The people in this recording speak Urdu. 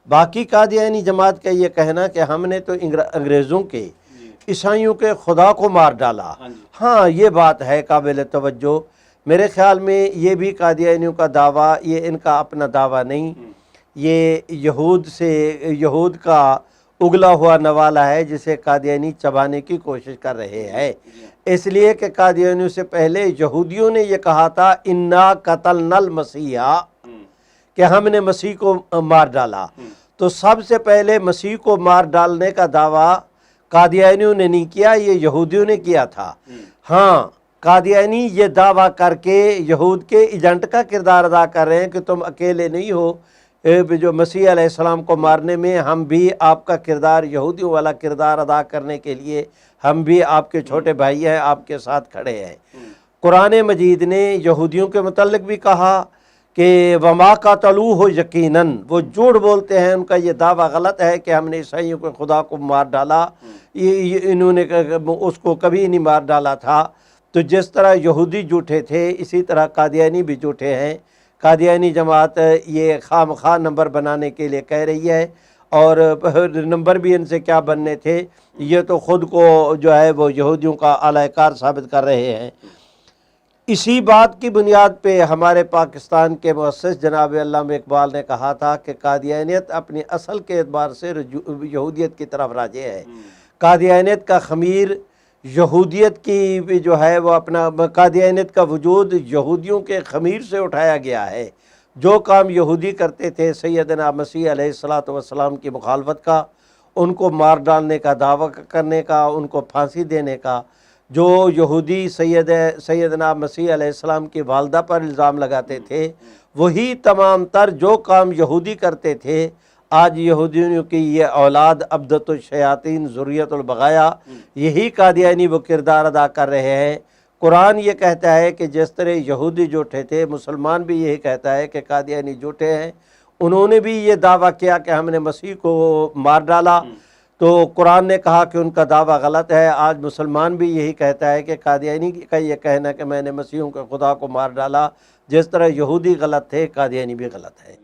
باقی قادیانی جماعت کا یہ کہنا کہ ہم نے تو انگریزوں کے عیسائیوں کے خدا کو مار ڈالا، ہاں یہ بات ہے قابل توجہ۔ میرے خیال میں یہ بھی قادیانیوں کا دعویٰ، یہ ان کا اپنا دعویٰ نہیں، یہ یہود کا اگلا ہوا نوالہ ہے جسے قادیانی چبانے کی کوشش کر رہے ہیں، اس لیے کہ قادیانیوں سے پہلے یہودیوں نے یہ کہا تھا انا قتلنا المسیح، کہ ہم نے مسیح کو مار ڈالا۔ تو سب سے پہلے مسیح کو مار ڈالنے کا دعویٰ قادیانیوں نے نہیں کیا، یہ یہودیوں نے کیا تھا۔ ہاں قادیانی یہ دعویٰ کر کے یہود کے ایجنٹ کا کردار ادا کر رہے ہیں کہ تم اکیلے نہیں ہو جو مسیح علیہ السلام کو مارنے میں، ہم بھی آپ کا کردار، یہودیوں والا کردار ادا کرنے کے لیے ہم بھی آپ کے چھوٹے بھائی ہیں، آپ کے ساتھ کھڑے ہیں۔ قرآن مجید نے یہودیوں کے متعلق بھی کہا کہ وما قاتلوہ یقیناً، وہ جھوٹ بولتے ہیں، ان کا یہ دعویٰ غلط ہے کہ ہم نے عیسائیوں کے خدا کو مار ڈالا، انہوں نے اس کو کبھی نہیں مار ڈالا تھا۔ تو جس طرح یہودی جھوٹے تھے اسی طرح قادیانی بھی جھوٹے ہیں۔ قادیانی جماعت یہ خواہ مخواہ نمبر بنانے کے لیے کہہ رہی ہے، اور نمبر بھی ان سے کیا بننے تھے، یہ تو خود کو جو ہے وہ یہودیوں کا اعلی کار ثابت کر رہے ہیں۔ اسی بات کی بنیاد پہ ہمارے پاکستان کے مؤسس جناب علامہ اقبال نے کہا تھا کہ قادیانیت اپنی اصل کے اعتبار سے یہودیت کی طرف راجع ہے۔ قادیانیت کا خمیر یہودیت کی جو ہے وہ اپنا، قادیانیت کا وجود یہودیوں کے خمیر سے اٹھایا گیا ہے۔ جو کام یہودی کرتے تھے سیدنا مسیح علیہ السلام کی مخالفت کا، ان کو مار ڈالنے کا دعویٰ کرنے کا، ان کو پھانسی دینے کا، جو یہودی سیدنا مسیح علیہ السلام کی والدہ پر الزام لگاتے تھے، وہی تمام تر جو کام یہودی کرتے تھے آج یہودیوں کی یہ اولاد عبدۃ الشیاطین ذریۃ البغایا، یہی قادیانی وہ کردار ادا کر رہے ہیں۔ قرآن یہ کہتا ہے کہ جس طرح یہودی جھوٹے تھے، مسلمان بھی یہی کہتا ہے کہ قادیانی جھوٹے ہیں، انہوں نے بھی یہ دعویٰ کیا کہ ہم نے مسیح کو مار ڈالا، تو قرآن نے کہا کہ ان کا دعویٰ غلط ہے۔ آج مسلمان بھی یہی کہتا ہے کہ قادیانی کا یہ کہنا کہ میں نے مسیحوں کے خدا کو مار ڈالا، جس طرح یہودی غلط تھے قادیانی بھی غلط ہے۔